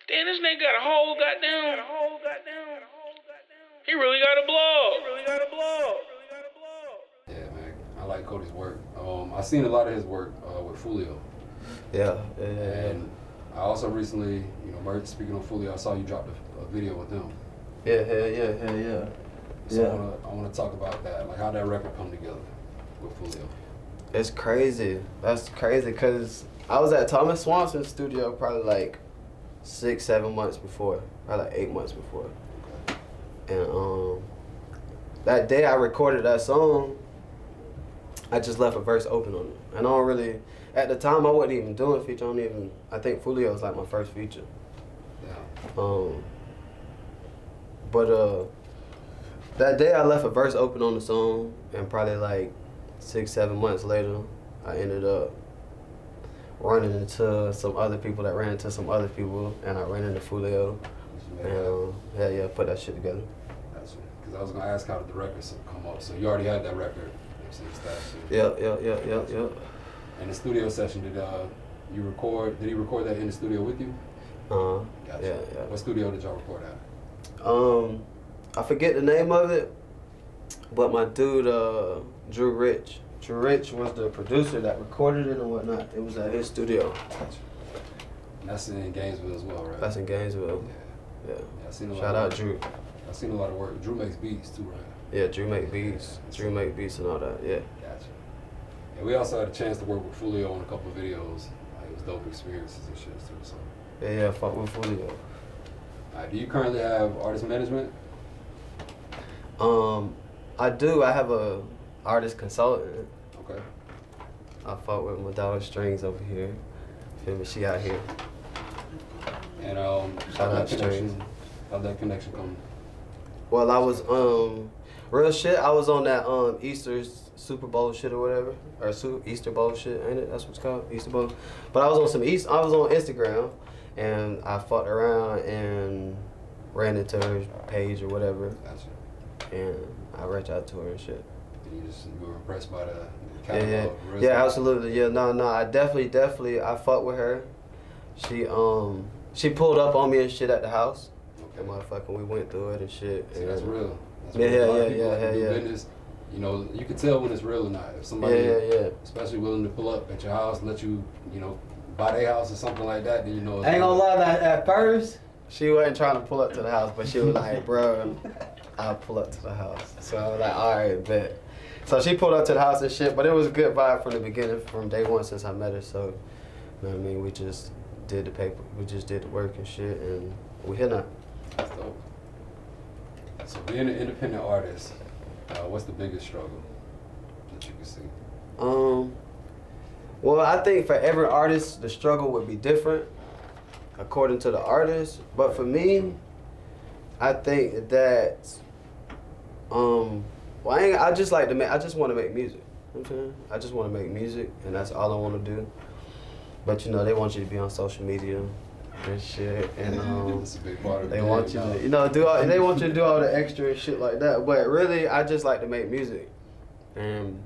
Damn, this nigga got a whole goddamn. He really got a blog. Yeah, man. I like Cody's work. I seen a lot of his work with Foolio. Yeah. And I also recently, speaking of Foolio, I saw you dropped a video with them. Yeah. So I want to talk about that, like how that record come together with Foolio. It's crazy. That's crazy because I was at Thomas Swanson's studio probably like 6-7 months before, probably like 8 months before. And that day I recorded that song, I just left a verse open on it. And I don't really, at the time I wasn't even doing feature. I think Foolio was like my first feature. Yeah. But that day I left a verse open on the song, and probably like 6-7 months later, I ended up running into some other people that ran into some other people, and I ran into Foolio. And put that shit together. That's it. Because I was gonna ask how did the record come up. So you already had that record. Yeah. And the studio session, did he record that in the studio with you? Gotcha. Yeah. What studio did y'all record at? I forget the name of it, but my dude, Drew Rich was the producer that recorded it and whatnot. It was at his studio. Gotcha. And that's in Gainesville as well, right? That's in Gainesville. Yeah. I seen Shout out Drew. I've seen a lot of work. Drew makes beats too, right? Yeah, Drew make beats. Drew make beats and all that. Yeah. Gotcha. And we also had a chance to work with Foolio on a couple of videos. It was dope experiences and shit too. So. Yeah. Fuck with Foolio. Do you currently have artist management? I do. I have a artist consultant. Okay. I fuck with my daughter Strings over here. Feel me? She out here. And Shout out Strings. How'd that connection come? Well, I was real shit. I was on that Easter Super Bowl shit or whatever, or Easter Bowl shit, ain't it? That's what it's called, Easter Bowl. But I was on I was on Instagram, and I fucked around and ran into her page or whatever. Gotcha. And I reached out to her and shit. You were impressed by the catalog? Yeah, absolutely. Yeah, no, I definitely, I fucked with her. She pulled up on me and shit at the house. Okay. And motherfucking, we went through it and shit. See, that's real. That's Yeah, real. yeah. Business, you can tell when it's real or not. If somebody, especially willing to pull up at your house, let you, buy their house or something like that, then you know. I ain't gonna lie, that at first, she wasn't trying to pull up to the house, but she was like, bro, I'll pull up to the house. So I was like, all right, bet. So she pulled up to the house and shit, but it was a good vibe from the beginning, from day one since I met her. So, you know what I mean? We just did the paper, we just did the work and shit, and we here now. That's dope. So being an independent artist, what's the biggest struggle that you can see? Well, I think for every artist, the struggle would be different according to the artist. But for me, I think that, I just want to make music. You know what I'm saying? I just want to make music, and that's all I want to do. But they want you to be on social media and shit, and that's a big part of they want you to, they want you to do all the extra and shit like that. But really, I just like to make music, and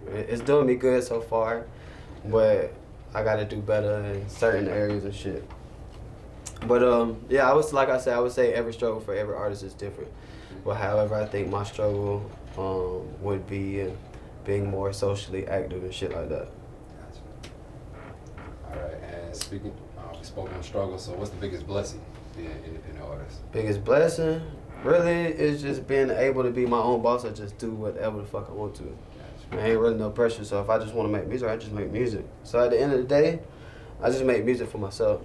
it's doing me good so far. But I gotta do better in certain areas and shit. But I would say every struggle for every artist is different. But however, I think my struggle would be being more socially active and shit like that. Gotcha. All right, and we spoke on struggle. So what's the biggest blessing being an independent artist? Biggest blessing, really, is just being able to be my own boss. I just do whatever the fuck I want to. Gotcha. I ain't really no pressure. So if I just want to make music, I just make music. So at the end of the day, I just make music for myself.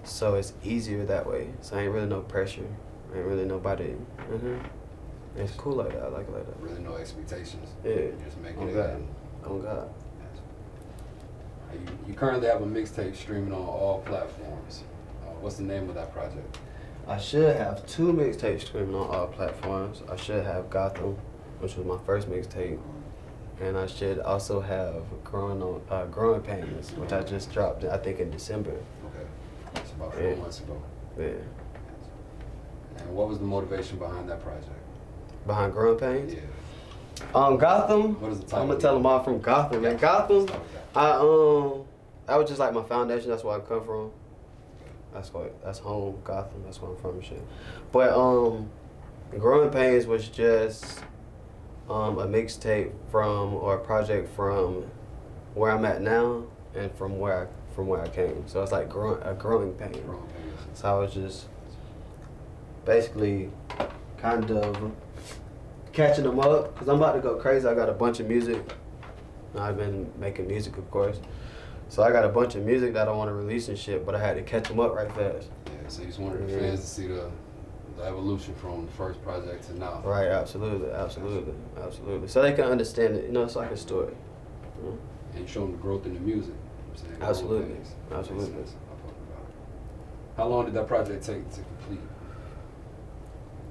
So it's easier that way. So I ain't really no pressure. Ain't really nobody. It's cool like that. I like it like that. Really no expectations. Yeah. You're just making it. On God. You currently have a mixtape streaming on all platforms. What's the name of that project? I should have 2 mixtapes streaming on all platforms. I should have Gotham, which was my first mixtape, and I should also have Growing Pains, which I just dropped, I think, in December. Okay, that's about 4 months ago. Yeah. And what was the motivation behind that project? Behind Growing Pains? Yeah. Gotham. What is the title? I'm gonna tell them all from Gotham. Man, Gotham. That was just like my foundation. That's where I come from. That's home, Gotham. That's where I'm from and shit. But Growing Pains was just a mixtape or a project from where I'm at now and from where I came. So it's like a growing pain. So I was just basically kind of catching them up because I'm about to go crazy. I got a bunch of music. I've been making music, of course. So I got a bunch of music that I want to release and shit, but I had to catch them up right fast. Yeah, so you just wanted the fans to see the evolution from the first project to now. Right, absolutely. So they can understand it, it's like a story. And show them the growth in the music. Absolutely. How long did that project take to complete?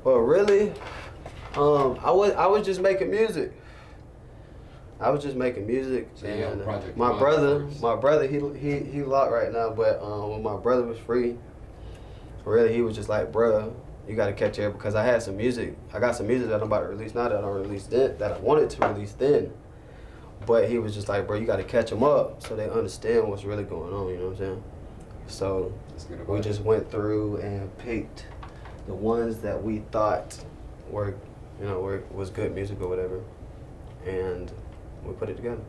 Well, really, I was just making music. So and project my brother, he locked right now. But when my brother was free, really he was just like, bruh, you gotta catch up because I had some music. I got some music that I'm about to release now that I don't release then, that I wanted to release then. But he was just like, bro, you gotta catch them up so they understand what's really going on. You know what I'm saying? So we just went through and picked the ones that we thought was good music or whatever, and we put it together.